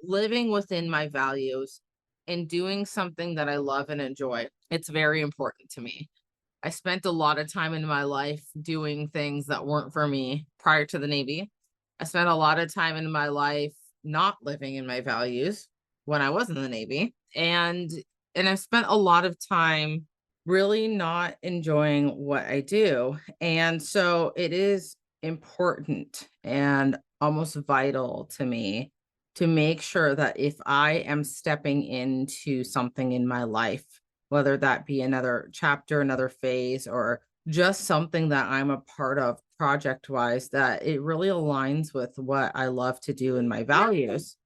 living within my values and doing something that I love and enjoy. It's very important to me. I spent a lot of time in my life doing things that weren't for me prior to the Navy. I spent a lot of time in my life not living in my values when I was in the Navy. And I spent a lot of time really not enjoying what I do. And so it is important and almost vital to me to make sure that if I am stepping into something in my life, whether that be another chapter, another phase, or just something that I'm a part of project wise, that it really aligns with what I love to do and my values.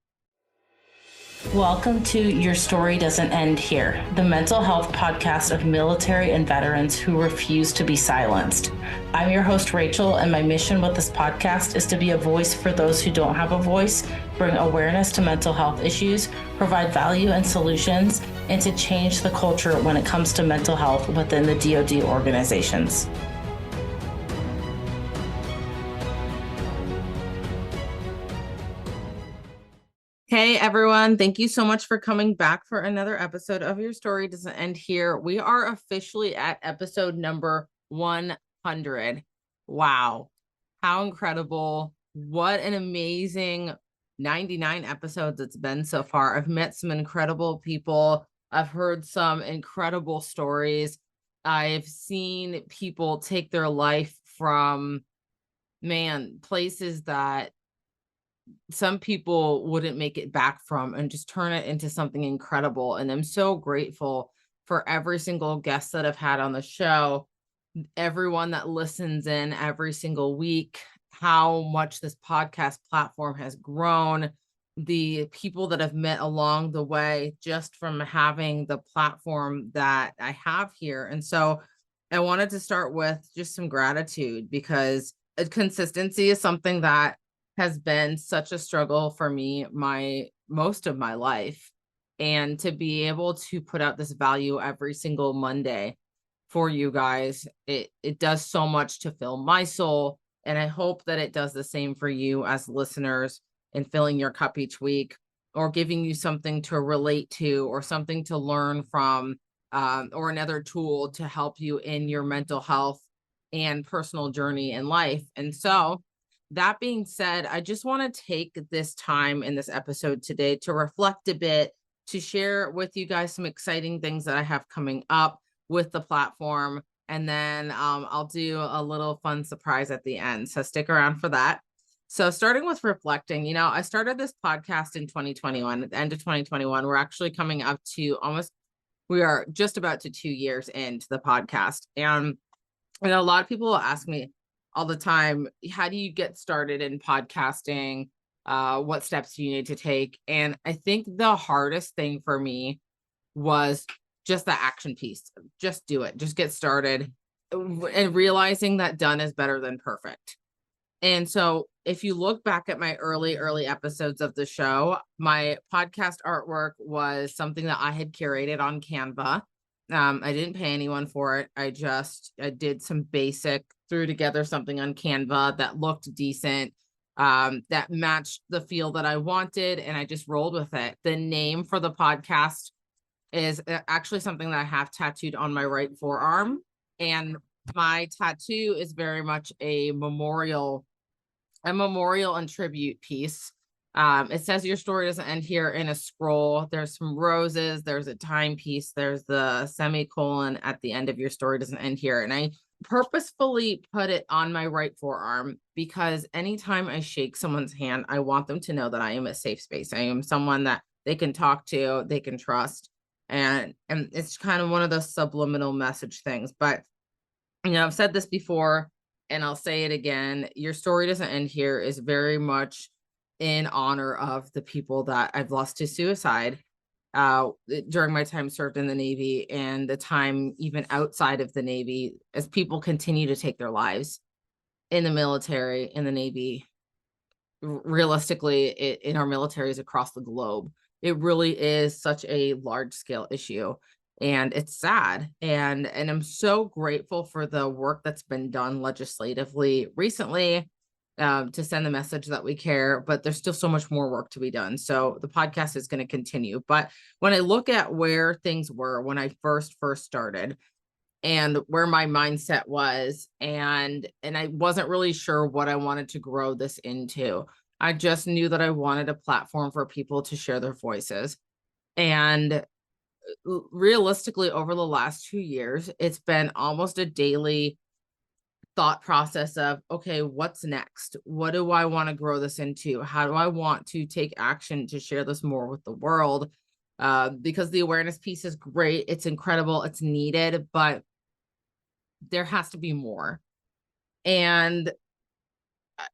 Welcome to Your Story Doesn't End Here, the mental health podcast of military and veterans who refuse to be silenced. I'm your host, Rachel, and my mission with this podcast is to be a voice for those who don't have a voice, bring awareness to mental health issues, provide value and solutions, and to change the culture when it comes to mental health within the DoD organizations. Hey everyone, thank you so much for coming back for another episode of Your Story Doesn't End Here. We are officially at episode number 100. Wow, how incredible. What an amazing 99 episodes it's been so far. I've met some incredible people. I've heard some incredible stories. I've seen people take their life from, places that some people wouldn't make it back from and just turn it into something incredible. And I'm so grateful for every single guest that I've had on the show, everyone that listens in every single week, how much this podcast platform has grown, the people that I've met along the way just from having the platform that I have here. And so I wanted to start with just some gratitude because consistency is something that has been such a struggle for me most of my life. And to be able to put out this value every single Monday for you guys, it does so much to fill my soul. And I hope that it does the same for you as listeners in filling your cup each week, or giving you something to relate to or something to learn from, or another tool to help you in your mental health and personal journey in life. And so that being said, I just want to take this time in this episode today to reflect a bit, to share with you guys some exciting things that I have coming up with the platform. And then I'll do a little fun surprise at the end. So stick around for that. So starting with reflecting, I started this podcast in 2021, at the end of 2021. We're actually coming up to we are just about to 2 years into the podcast. And a lot of people will ask me all the time, how do you get started in podcasting? What steps do you need to take? And I think the hardest thing for me was just the action piece. Just do it. Just get started. And realizing that done is better than perfect. And so if you look back at my early episodes of the show, my podcast artwork was something that I had curated on Canva. I didn't pay anyone for it. I did some basic, threw together something on Canva that looked decent, that matched the feel that I wanted, and I just rolled with it. The name for the podcast is actually something that I have tattooed on my right forearm, and my tattoo is very much a memorial and tribute piece. It says your story doesn't end here in a scroll. There's some roses, there's a timepiece, there's the semicolon at the end of your story doesn't end here. And I purposefully put it on my right forearm because anytime I shake someone's hand, I want them to know that I am a safe space. I am someone that they can talk to, they can trust. And it's kind of one of those subliminal message things. But, I've said this before and I'll say it again. Your story doesn't end here is very much in honor of the people that I've lost to suicide during my time served in the Navy, and the time even outside of the Navy, as people continue to take their lives in the military, in the Navy, realistically, in our militaries across the globe. It really is such a large scale issue, and it's sad. And I'm so grateful for the work that's been done legislatively recently, to send the message that we care, but there's still so much more work to be done. So the podcast is going to continue. But when I look at where things were when I first started and where my mindset was, and I wasn't really sure what I wanted to grow this into. I just knew that I wanted a platform for people to share their voices. And realistically, over the last 2 years, it's been almost a daily thought process of, okay, what's next? What do I want to grow this into? How do I want to take action to share this more with the world? Because the awareness piece is great. It's incredible. It's needed, but there has to be more. And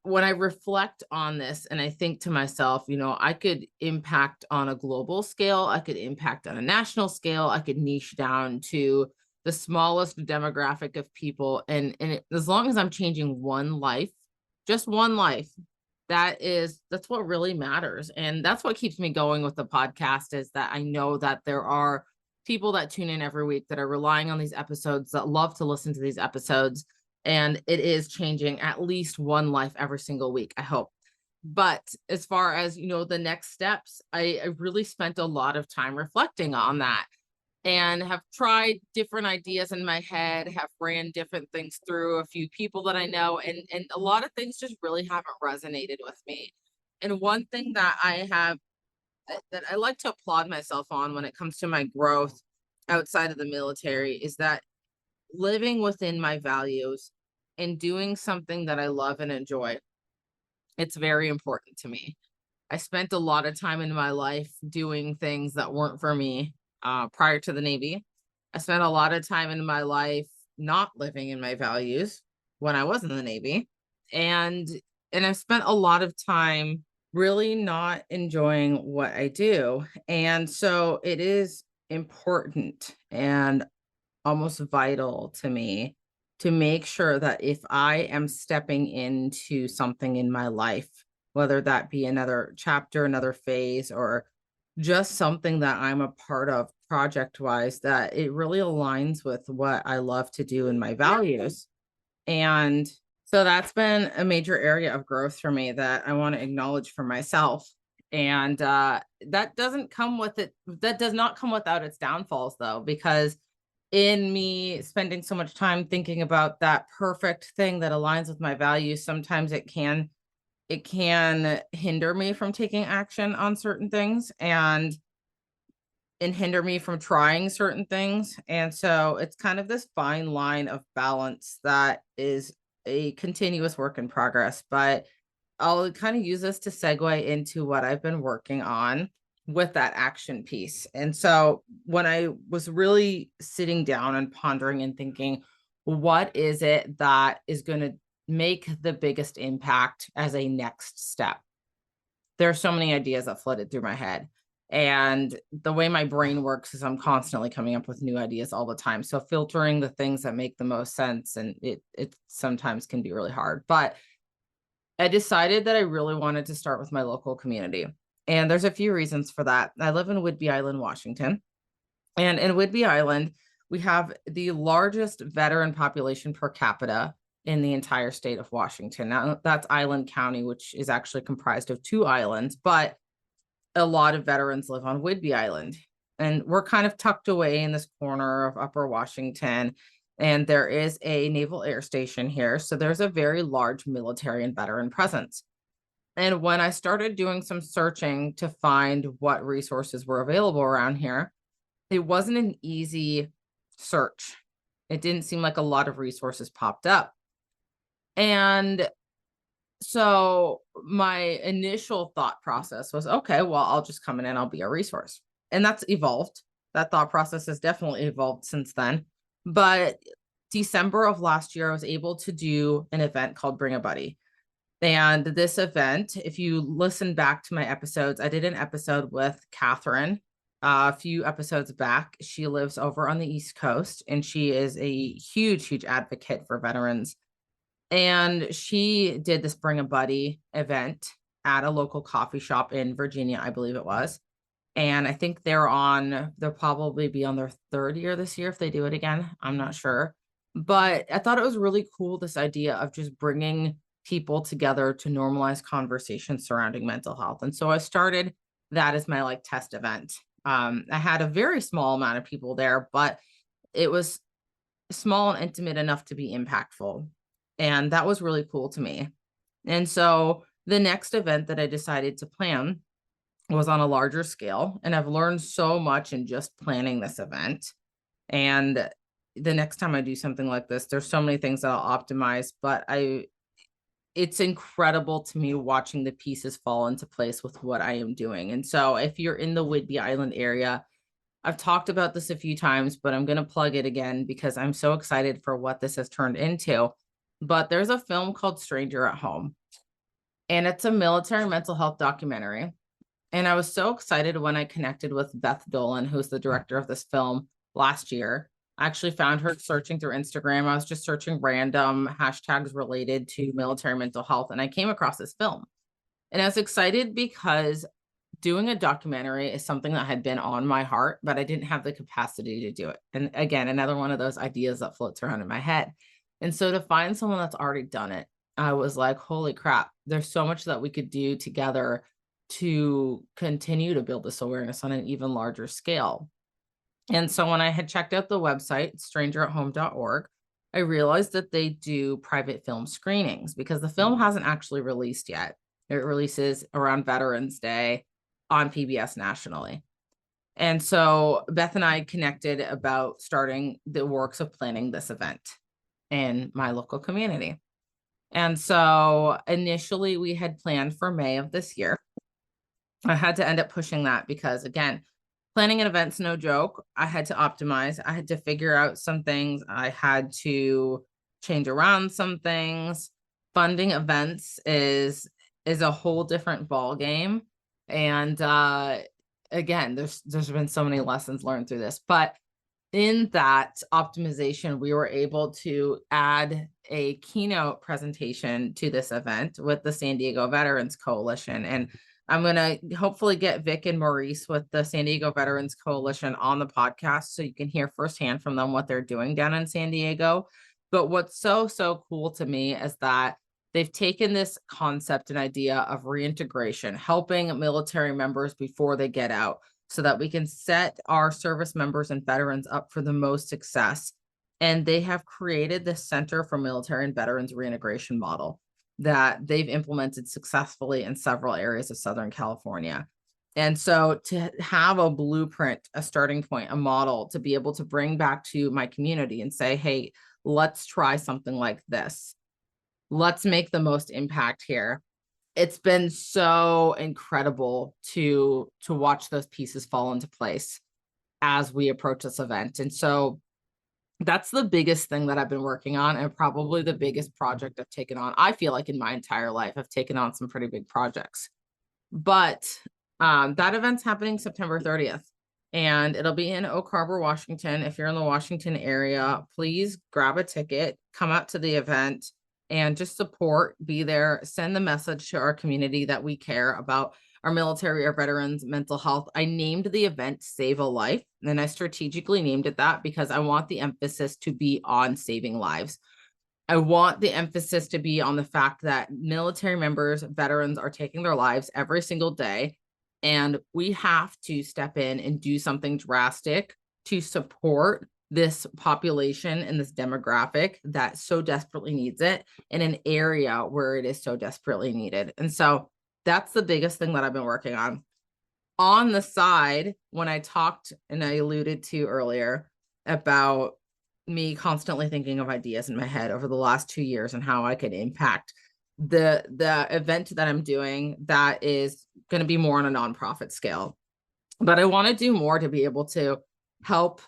when I reflect on this and I think to myself, I could impact on a global scale, I could impact on a national scale, I could niche down to the smallest demographic of people. As long as I'm changing one life, just one life, that's what really matters. And that's what keeps me going with the podcast, is that I know that there are people that tune in every week that are relying on these episodes, that love to listen to these episodes. And it is changing at least one life every single week, I hope. But as far as, the next steps, I really spent a lot of time reflecting on that and have tried different ideas in my head, have ran different things through a few people that I know, and a lot of things just really haven't resonated with me. And one thing that I like to applaud myself on when it comes to my growth outside of the military is that living within my values and doing something that I love and enjoy, it's very important to me. I spent a lot of time in my life doing things that weren't for me prior to the Navy. I spent a lot of time in my life not living in my values when I was in the Navy. And I've spent a lot of time really not enjoying what I do. And so it is important and almost vital to me to make sure that if I am stepping into something in my life, whether that be another chapter, another phase, or just something that I'm a part of project wise, that it really aligns with what I love to do and my values. And so that's been a major area of growth for me that I want to acknowledge for myself. And that doesn't come with it. That does not come without its downfalls, though, because in me spending so much time thinking about that perfect thing that aligns with my values, sometimes it can hinder me from taking action on certain things and hinder me from trying certain things. And so it's kind of this fine line of balance that is a continuous work in progress. But I'll kind of use this to segue into what I've been working on with that action piece. And so when I was really sitting down and pondering and thinking, what is it that is going to make the biggest impact as a next step? There are so many ideas that flooded through my head. And the way my brain works is I'm constantly coming up with new ideas all the time. So filtering the things that make the most sense, and it sometimes can be really hard. But I decided that I really wanted to start with my local community. And there's a few reasons for that. I live in Whidbey Island, Washington. And in Whidbey Island, we have the largest veteran population per capita in the entire state of Washington. Now, that's Island County, which is actually comprised of 2 islands, but a lot of veterans live on Whidbey Island. And we're kind of tucked away in this corner of Upper Washington. And there is a naval air station here. So there's a very large military and veteran presence. And when I started doing some searching to find what resources were available around here, it wasn't an easy search. It didn't seem like a lot of resources popped up. And so my initial thought process was, okay, well, I'll just come in and I'll be a resource. And that's evolved. That thought process has definitely evolved since then. But December of last year, I was able to do an event called Bring a Buddy. And this event, if you listen back to my episodes, I did an episode with Catherine a few episodes back. She lives over on the East Coast, and she is a huge, huge advocate for veterans. And she did this Bring a Buddy event at a local coffee shop in Virginia, I believe it was. And I think they'll probably be on their 3rd year this year if they do it again. I'm not sure. But I thought it was really cool, this idea of just bringing people together to normalize conversations surrounding mental health. And so I started that as my like test event. I had a very small amount of people there, but it was small and intimate enough to be impactful. And that was really cool to me. And so the next event that I decided to plan was on a larger scale. And I've learned so much in just planning this event. And the next time I do something like this, there's so many things that I'll optimize, but it's incredible to me watching the pieces fall into place with what I am doing. And so if you're in the Whidbey Island area, I've talked about this a few times, but I'm going to plug it again because I'm so excited for what this has turned into. But there's a film called Stranger at Home, and it's a military mental health documentary. And I was so excited when I connected with Beth Dolan, who's the director of this film, last year. I actually found her searching through Instagram. I was just searching random hashtags related to military mental health, and I came across this film. And I was excited because doing a documentary is something that had been on my heart, but I didn't have the capacity to do it. And again, another one of those ideas that floats around in my head. And so to find someone that's already done it, I was like, holy crap, there's so much that we could do together to continue to build this awareness on an even larger scale. And so when I had checked out the website, strangerathome.org, I realized that they do private film screenings because the film hasn't actually released yet. It releases around Veterans Day on PBS nationally. And so Beth and I connected about starting the works of planning this event in my local community. And so initially we had planned for May of this year. I had to end up pushing that because, again, planning an event's no joke. I had to optimize. I had to figure out some things. I had to change around some things. Funding events is a whole different ball game. And again, there's been so many lessons learned through this. But in that optimization, we were able to add a keynote presentation to this event with the San Diego Veterans Coalition. And I'm going to hopefully get Vic and Maurice with the San Diego Veterans Coalition on the podcast so you can hear firsthand from them what they're doing down in San Diego. But what's so cool to me is that they've taken this concept and idea of reintegration, helping military members before they get out so that we can set our service members and veterans up for the most success. And they have created the Center for Military and Veterans Reintegration model that they've implemented successfully in several areas of Southern California. And so to have a blueprint, a starting point, a model to be able to bring back to my community and say, hey, let's try something like this. Let's make the most impact here. It's been so incredible to watch those pieces fall into place as we approach this event. And so that's the biggest thing that I've been working on, and probably the biggest project I've taken on. I feel like in my entire life, I've taken on some pretty big projects. But that event's happening September 30th, and it'll be in Oak Harbor, Washington. If you're in the Washington area, please grab a ticket, come out to the event, and just support, be there, send the message to our community that we care about our military, our veterans, mental health. I named the event Save a Life, and I strategically named it that because I want the emphasis to be on saving lives. I want the emphasis to be on the fact that military members, veterans are taking their lives every single day, and we have to step in and do something drastic to support this population and this demographic that so desperately needs it in an area where it is so desperately needed. And so that's the biggest thing that I've been working on. On the side, when I talked and I alluded to earlier about me constantly thinking of ideas in my head over the last 2 years and how I could impact the event that I'm doing, that is going to be more on a nonprofit scale. But I want to do more to be able to help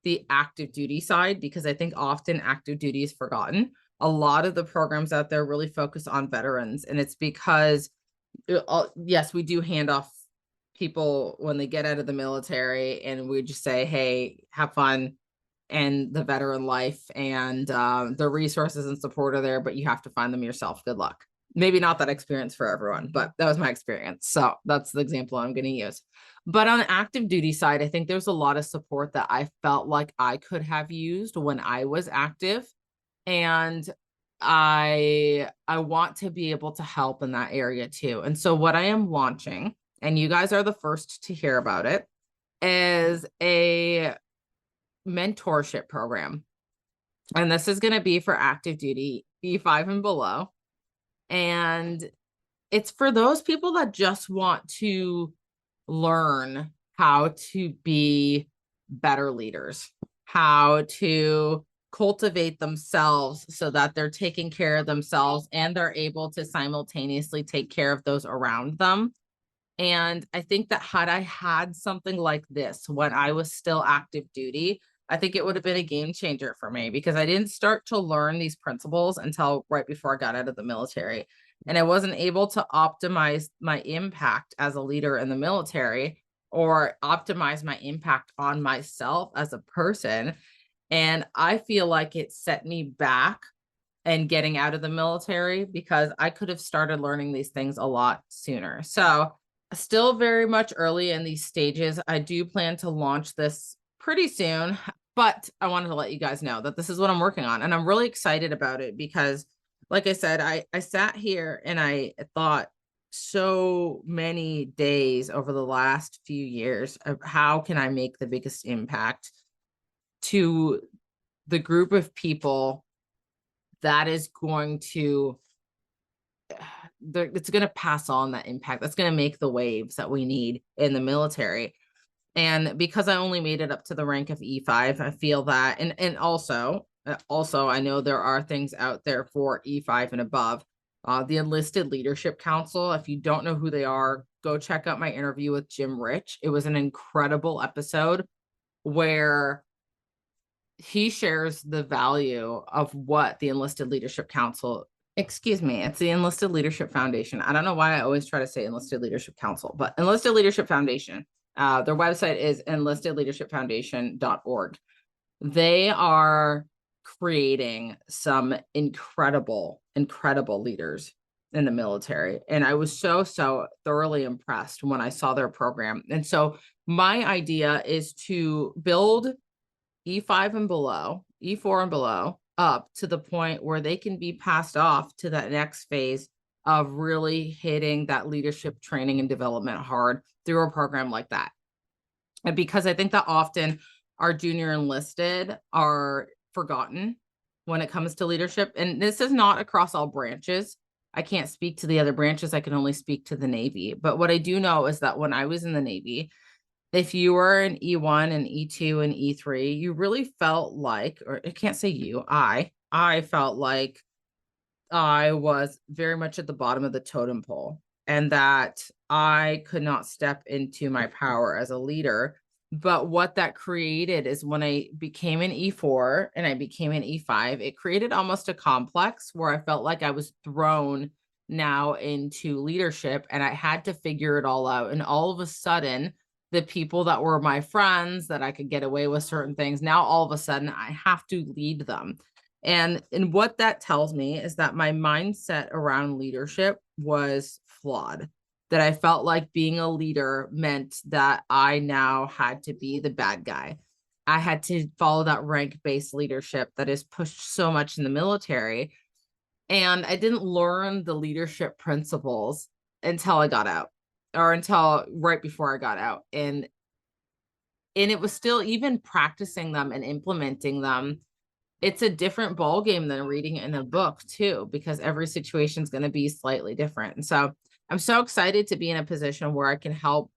the active duty side, because I think often active duty is forgotten. A lot of the programs out there really focus on veterans, and it's because yes, we do hand off people when they get out of the military, and we just say, hey, have fun and the veteran life, and the resources and support are there, but you have to find them yourself. Good luck. Maybe not that experience for everyone, but that was my experience. So that's the example I'm going to use. But on the active duty side, I think there's a lot of support that I felt like I could have used when I was active. And I want to be able to help in that area too. And so what I am launching, and you guys are the first to hear about it, is a mentorship program. And this is going to be for active duty E5 and below. And it's for those people that just want to learn how to be better leaders, how to cultivate themselves so that they're taking care of themselves and they're able to simultaneously take care of those around them. And I think that had I had something like this when I was still active duty, I think it would have been a game changer for me because I didn't start to learn these principles until right before I got out of the military. And I wasn't able to optimize my impact as a leader in the military or optimize my impact on myself as a person. And I feel like it set me back and getting out of the military because I could have started learning these things a lot sooner. So, still very much early in these stages. I do plan to launch this pretty soon, but I wanted to let you guys know that this is what I'm working on. And I'm really excited about it because, like I said, I sat here and I thought so many days over the last few years of how can I make the biggest impact to the group of people that is going to it's going to pass on that impact. That's going to make the waves that we need in the military. And because I only made it up to the rank of E5, I feel that, and also I know there are things out there for E5 and above. The Enlisted Leadership Council, if you don't know who they are, go check out my interview with Jim Rich. It was an incredible episode where he shares the value of what the Enlisted Leadership Council, excuse me, it's the Enlisted Leadership Foundation. I don't know why I always try to say Enlisted Leadership Council, but Enlisted Leadership Foundation. Their website is enlistedleadershipfoundation.org. They are creating some incredible leaders in the military. And I was so thoroughly impressed when I saw their program. And so my idea is to build E5 and below, E4 and below, up to the point where they can be passed off to that next phase of really hitting that leadership training and development hard through a program like that. And because I think that often our junior enlisted are forgotten when it comes to leadership. And this is not across all branches. I can't speak to the other branches. I can only speak to the Navy. But what I do know is that when I was in the Navy, if you were an E1 and E2 and E3, you really felt like, or I can't say you, I felt like I was very much at the bottom of the totem pole and that I could not step into my power as a leader. But what that created is when I became an E4 and I became an E5, it created almost a complex where I felt like I was thrown now into leadership and I had to figure it all out. And all of a sudden, the people that were my friends that I could get away with certain things, now all of a sudden I have to lead them. And what that tells me is that my mindset around leadership was flawed, that I felt like being a leader meant that I now had to be the bad guy. I had to follow that rank-based leadership that is pushed so much in the military. And I didn't learn the leadership principles until I got out, or until right before I got out. And it was still, even practicing them and implementing them, it's a different ball game than reading it in a book too, because every situation is going to be slightly different. And so I'm so excited to be in a position where I can help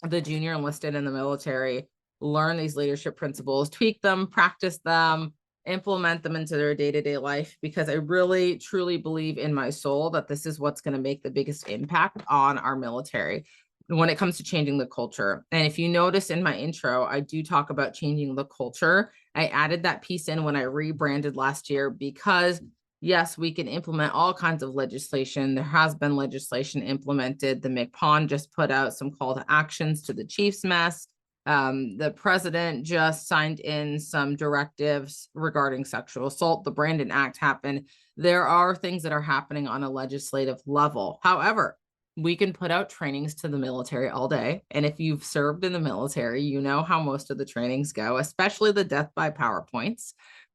the junior enlisted in the military learn these leadership principles, tweak them, practice them, implement them into their day-to-day life, because I really truly believe in my soul that this is what's going to make the biggest impact on our military when it comes to changing the culture. And if you notice in my intro, I do talk about changing the culture. I added that piece in when I rebranded last year because yes, we can implement all kinds of legislation. There has been legislation implemented. The McPon just put out some call to actions to the chief's mess. The president just signed in some directives regarding sexual assault. The Brandon Act happened. There are things that are happening on a legislative level. However, we can put out trainings to the military all day. And if you've served in the military, you know how most of the trainings go, especially the death by PowerPoints.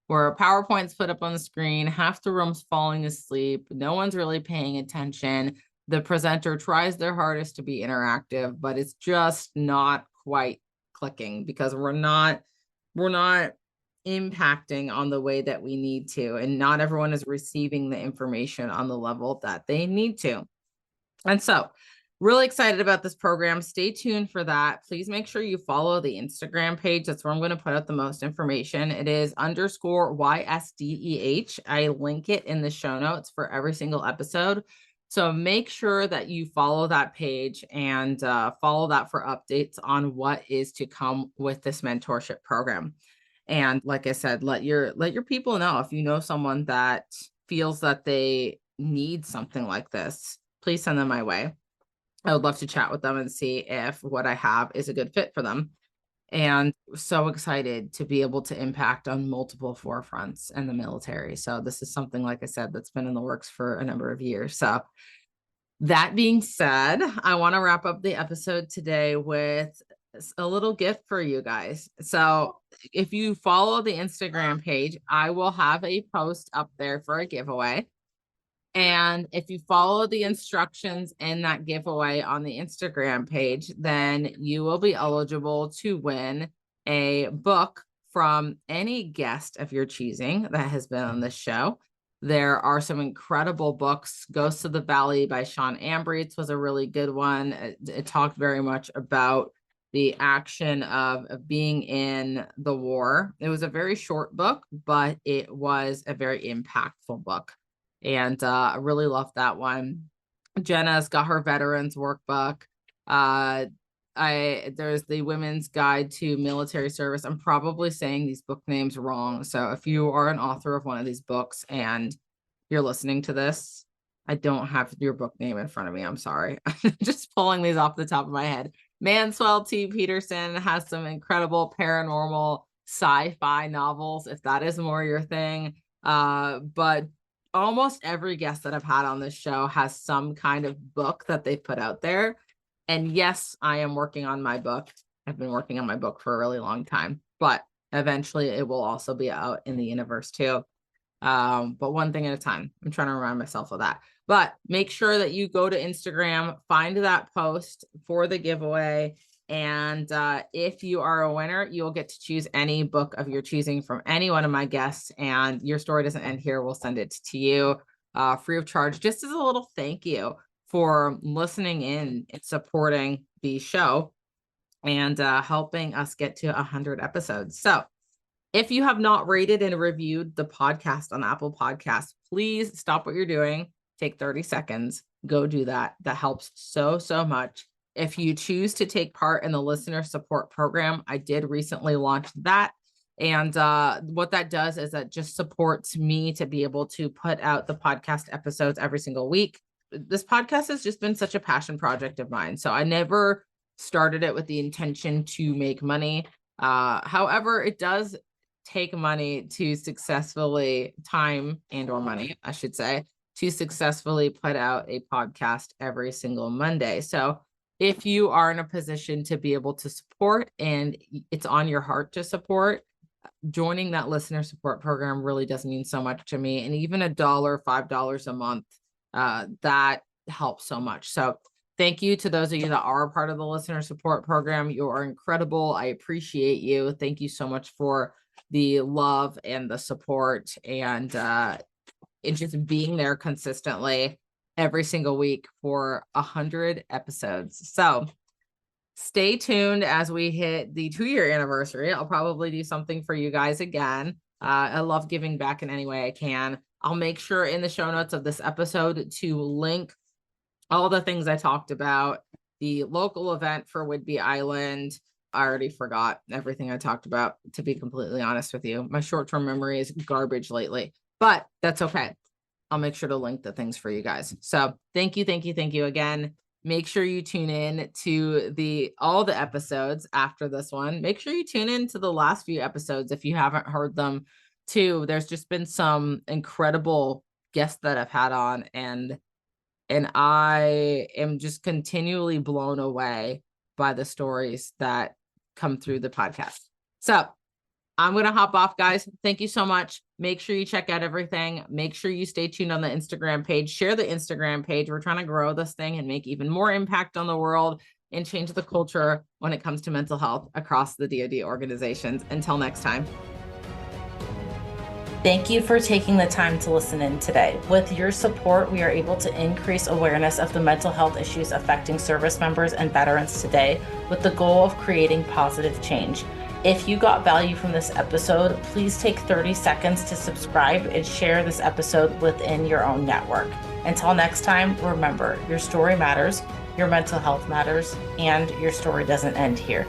where PowerPoint's put up on the screen, half the room's falling asleep, no one's really paying attention. The presenter tries their hardest to be interactive, but it's just not quite clicking because we're not impacting on the way that we need to, and not everyone is receiving the information on the level that they need to. And so, really excited about this program. Stay tuned for that. Please make sure you follow the Instagram page. That's where I'm going to put out the most information. It is _YSDEH. I link it in the show notes for every single episode. So make sure that you follow that page and follow that for updates on what is to come with this mentorship program. And like I said, let your people know if you know someone that feels that they need something like this. Please send them my way. I would love to chat with them and see if what I have is a good fit for them. And so excited to be able to impact on multiple forefronts in the military. So this is something, like I said, that's been in the works for a number of years. So that being said, I want to wrap up the episode today with a little gift for you guys. So if you follow the Instagram page, I will have a post up there for a giveaway. And if you follow the instructions in that giveaway on the Instagram page, then you will be eligible to win a book from any guest of your choosing that has been on this show. There are some incredible books. Ghosts of the Valley by Sean Ambrechts was a really good one. It talked very much about the action of being in the war. It was a very short book, but it was a very impactful book. And I really love that one. Jenna's got her veterans workbook. There's the Women's Guide to Military Service. I'm probably saying these book names wrong. So if you are an author of one of these books and you're listening to this, I don't have your book name in front of me. I'm sorry. Just pulling these off the top of my head. Manswell T. Peterson has some incredible paranormal sci-fi novels, if that is more your thing. But almost every guest that I've had on this show has some kind of book that they put out there. And yes, I am working on my book. I've been working on my book for a really long time, but eventually it will also be out in the universe too. But one thing at a time. I'm trying to remind myself of that. But make sure that you go to Instagram, find that post for the giveaway. And if you are a winner, you'll get to choose any book of your choosing from any one of my guests. And your story doesn't end here. We'll send it to you free of charge, just as a little thank you for listening in and supporting the show and helping us get to 100 episodes. So if you have not rated and reviewed the podcast on Apple Podcasts, please stop what you're doing. Take 30 seconds. Go do that. That helps so, so much. If you choose to take part in the listener support program, I did recently launch that. And what that does is that just supports me to be able to put out the podcast episodes every single week. This podcast has just been such a passion project of mine. So I never started it with the intention to make money. However, it does take money to successfully time and or money, I should say, to successfully put out a podcast every single Monday. So if you are in a position to be able to support and it's on your heart to support, joining that listener support program really does mean so much to me. And even $1, $5 a month, that helps so much. So thank you to those of you that are a part of the listener support program. You are incredible. I appreciate you. Thank you so much for the love and the support and just being there consistently every single week for 100 episodes. So stay tuned as we hit the 2-year anniversary. I'll probably do something for you guys again. I love giving back in any way I can. I'll make sure in the show notes of this episode to link all the things I talked about, the local event for Whidbey Island. I already forgot everything I talked about, to be completely honest with you. My short-term memory is garbage lately, but that's okay. I'll make sure to link the things for you guys. So thank you, thank you, thank you again. Make sure you tune in to all the episodes after this one. Make sure you tune in to the last few episodes if you haven't heard them too. There's just been some incredible guests that I've had on, and I am just continually blown away by the stories that come through the podcast. So I'm going to hop off, guys. Thank you so much. Make sure you check out everything. Make sure you stay tuned on the Instagram page. Share the Instagram page. We're trying to grow this thing and make even more impact on the world and change the culture when it comes to mental health across the DoD organizations. Until next time. Thank you for taking the time to listen in today. With your support, we are able to increase awareness of the mental health issues affecting service members and veterans today, with the goal of creating positive change. If you got value from this episode, please take 30 seconds to subscribe and share this episode within your own network. Until next time, remember, your story matters, your mental health matters, and your story doesn't end here.